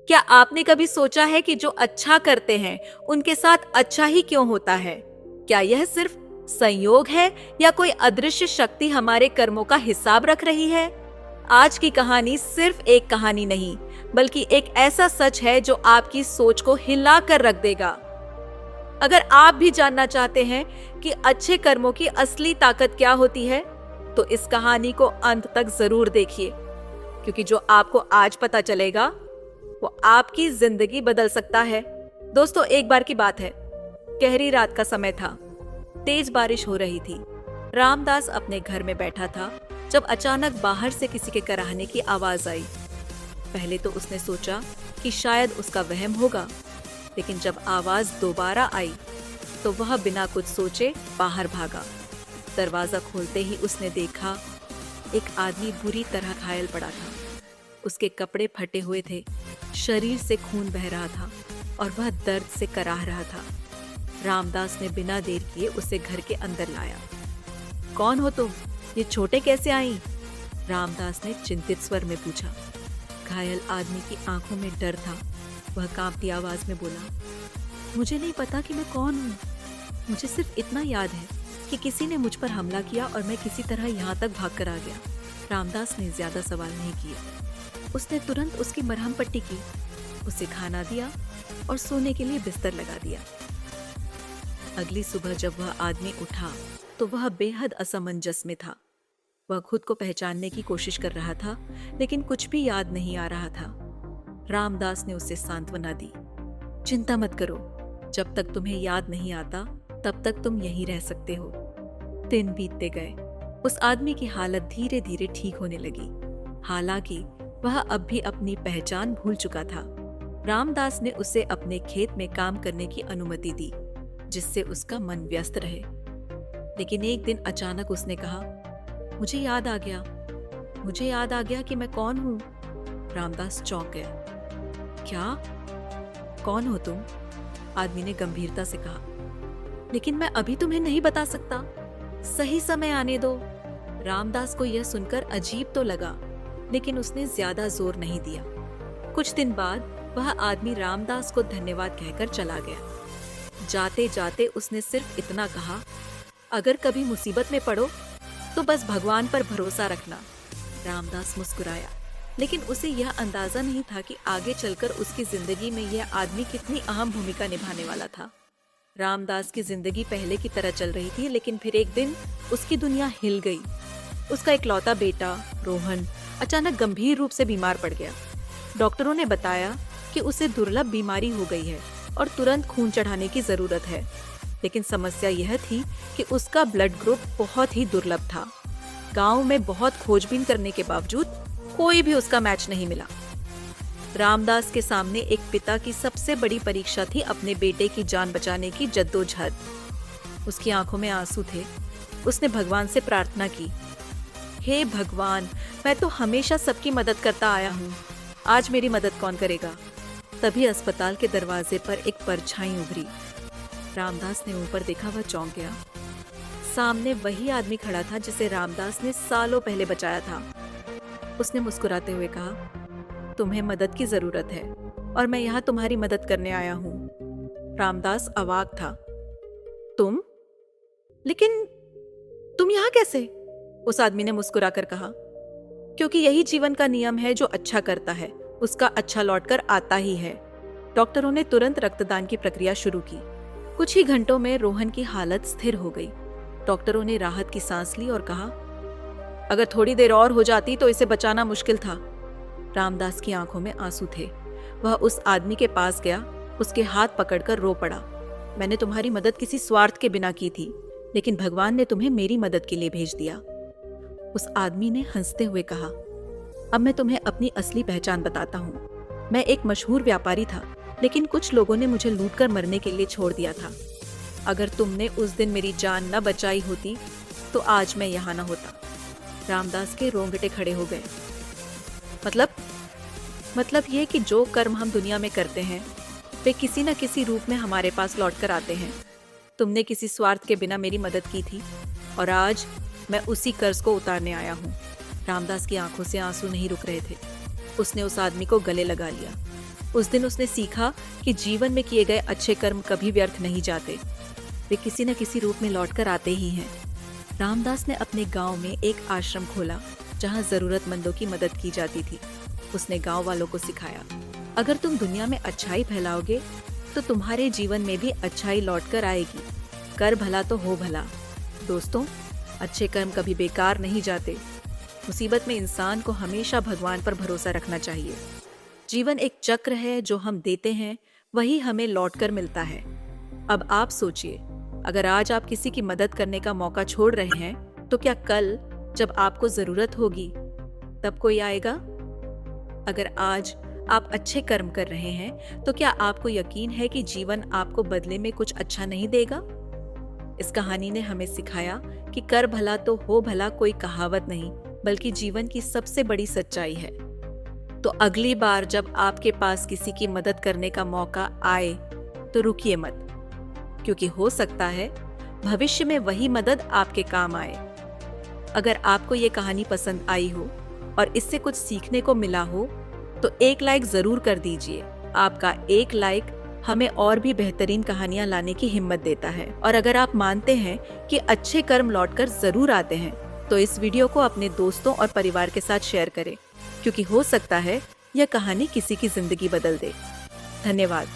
क्या आपने कभी सोचा है कि जो अच्छा करते हैं उनके साथ अच्छा ही क्यों होता है? क्या यह सिर्फ संयोग है या कोई अदृश्य शक्ति हमारे कर्मों का हिसाब रख रही है? आज की कहानी सिर्फ एक कहानी नहीं, बल्कि एक ऐसा सच है जो आपकी सोच को हिला कर रख देगा। अगर आप भी जानना चाहते हैं कि अच्छे कर्मों की असली ताकत क्या होती है, तो इस कहानी को अंत तक जरूर देखिए, क्योंकि जो आपको आज पता चलेगा वो आपकी जिंदगी बदल सकता है। दोस्तों, एक बार की बात है। गहरी रात का समय था। तेज बारिश हो रही थी। रामदास अपने घर में बैठा था जब अचानक बाहर से किसी के कराहने की आवाज आई। पहले तो उसने सोचा कि शायद उसका वहम होगा, लेकिन जब आवाज दोबारा आई तो वह बिना कुछ सोचे बाहर भागा। दरवाजा खोलते ही उसने देखा एक आदमी बुरी तरह घायल पड़ा था। उसके कपड़े फटे हुए थे, शरीर से खून बह रहा था और वह दर्द से कराह रहा था। रामदास ने बिना देर किए उसे घर के अंदर लाया। कौन हो तुम? ये छोटे कैसे आई? रामदास ने चिंतित स्वर में पूछा। घायल आदमी की आंखों में डर था। वह कांपती आवाज में बोला, मुझे नहीं पता कि मैं कौन हूँ। मुझे सिर्फ इतना याद है कि किसी ने मुझ पर हमला किया और मैं किसी तरह यहाँ तक भागकर आ गया। रामदास ने ज्यादा सवाल नहीं किए। उसने तुरंत उसकी मरहम पट्टी की, उसे खाना दिया और सोने के लिए बिस्तर लगा दिया। अगली सुबह जब वह आदमी उठा तो वह बेहद असमंजस में था। वह खुद को पहचानने की कोशिश कर रहा था, लेकिन कुछ भी याद नहीं आ रहा था। रामदास ने उसे सांत्वना दी। चिंता मत करो, जब तक तुम्हें याद नहीं आता तब तक तुम यहीं रह सकते हो। दिन बीतते गए। उस आदमी की हालत धीरे धीरे ठीक होने लगी। हालांकि वह अब भी अपनी पहचान भूल चुका था। रामदास ने उसे अपने खेत में काम करने की अनुमति दी, जिससे उसका मन व्यस्त रहे। लेकिन एक दिन अचानक उसने कहा, मुझे याद आ गया कि मैं कौन हूँ। रामदास चौंक गया। क्या? कौन हो तुम? आदमी ने गंभीरता से कहा। लेकिन मैं अभी तुम्हें नहीं बता सकता। सही समय आने दो। रामदास को यह सुनकर अजीब तो लगा, लेकिन उसने ज्यादा जोर नहीं दिया। कुछ दिन बाद वह आदमी रामदास को धन्यवाद कहकर चला गया। जाते जाते उसने सिर्फ इतना कहा, अगर कभी मुसीबत में पड़ो तो बस भगवान पर भरोसा रखना। रामदास मुस्कुराया, लेकिन उसे यह अंदाजा नहीं था कि आगे चलकर उसकी जिंदगी में यह आदमी कितनी अहम भूमिका निभाने वाला था। रामदास की जिंदगी पहले की तरह चल रही थी, लेकिन फिर एक दिन उसकी दुनिया हिल गई। उसका इकलौता बेटा रोहन अचानक गंभीर रूप से बीमार पड़ गया। डॉक्टरों ने बताया कि उसे दुर्लभ बीमारी हो गई है और तुरंत खून चढ़ाने की जरूरत है। लेकिन समस्या यह थी कि उसका ब्लड ग्रुप बहुत ही दुर्लभ था। गांव में बहुत खोजबीन करने के बावजूद कोई भी उसका मैच नहीं मिला। रामदास के सामने एक पिता की सबसे बड़ी परीक्षा थी अपने बेटे की जान बचाने की जद्दोजहद। उसकी आंखों में आंसू थे। उसने भगवान से प्रार्थना की, हे भगवान, मैं तो हमेशा सबकी मदद करता आया हूँ, आज मेरी मदद कौन करेगा? तभी अस्पताल के दरवाजे पर एक परछाई उभरी। रामदास ने ऊपर देखा, वह चौंक गया। सामने वही आदमी खड़ा था जिसे रामदास ने सालों पहले बचाया था। उसने मुस्कुराते हुए कहा, तुम्हें मदद की जरूरत है और मैं यहाँ तुम्हारी मदद करने आया हूँ। रामदास अवाक था। तुम? लेकिन तुम यहाँ कैसे? उस आदमी ने मुस्कुराकर कहा, क्योंकि यही जीवन का नियम है, जो अच्छा करता है उसका अच्छा लौटकर आता ही है। डॉक्टरों ने तुरंत रक्तदान की प्रक्रिया शुरू की। कुछ ही घंटों में रोहन की हालत स्थिर हो गई। डॉक्टरों ने राहत की सांस ली और कहा, अगर थोड़ी देर और हो जाती तो इसे बचाना मुश्किल था। रामदास की आंखों में आंसू थे। वह उस आदमी के पास गया, उसके हाथ पकड़कर रो पड़ा। मैंने तुम्हारी मदद किसी स्वार्थ के बिना की थी, लेकिन भगवान ने तुम्हें मेरी मदद के लिए भेज दिया। उस आदमी ने हंसते हुए कहा, अब मैं तुम्हें अपनी असली पहचान बताता हूँ। मैं एक मशहूर व्यापारी था, लेकिन कुछ लोगों ने मुझे लूटकर मरने के लिए छोड़ दिया था। अगर तुमने उस दिन मेरी जान न बचाई होती तो आज मैं यहाँ न होता। रामदास के रोंगटे खड़े हो गए। मतलब ये कि जो कर्म हम दुनिया में करते हैं वे किसी न किसी रूप में हमारे पास लौट कर आते हैं। तुमने किसी स्वार्थ के बिना मेरी मदद की थी और आज मैं उसी कर्ज को उतारने आया हूँ। रामदास की आंखों से आंसू नहीं रुक रहे थे। उसने उस आदमी को गले लगा लिया। उस दिन उसने सीखा कि जीवन में किए गए अच्छे कर्म कभी व्यर्थ नहीं जाते, वे किसी न किसी रूप में लौटकर आते ही हैं। रामदास ने अपने गांव में एक आश्रम खोला जहां जरूरतमंदों की मदद की जाती थी। उसने गांव वालों को सिखाया, अगर तुम दुनिया में अच्छाई फैलाओगे तो तुम्हारे जीवन में भी अच्छाई लौटकर आएगी। कर भला तो हो भला। दोस्तों, अच्छे कर्म कभी बेकार नहीं जाते। मुसीबत में इंसान को हमेशा भगवान पर भरोसा रखना चाहिए। जीवन एक चक्र है, जो हम देते हैं वही हमें लौटकर मिलता है। अब आप सोचिए, अगर आज आप किसी की मदद करने का मौका छोड़ रहे हैं तो क्या कल जब आपको जरूरत होगी तब कोई आएगा? अगर आज आप अच्छे कर्म कर रहे हैं तो क्या आपको यकीन है कि जीवन आपको बदले में कुछ अच्छा नहीं देगा? इस कहानी ने हमें सिखाया कि कर भला तो हो भला कोई कहावत नहीं, बल्कि जीवन की सबसे बड़ी सच्चाई है। तो अगली बार जब आपके पास किसी की मदद करने का मौका आए तो रुकिए मत, क्योंकि हो सकता है भविष्य में वही मदद आपके काम आए। अगर आपको ये कहानी पसंद आई हो और इससे कुछ सीखने को मिला हो तो एक लाइक जरूर कर दीजिए। आपका एक लाइक हमें और भी बेहतरीन कहानियां लाने की हिम्मत देता है। और अगर आप मानते हैं कि अच्छे कर्म लौटकर जरूर आते हैं तो इस वीडियो को अपने दोस्तों और परिवार के साथ शेयर करें, क्योंकि हो सकता है यह कहानी किसी की जिंदगी बदल दे। धन्यवाद।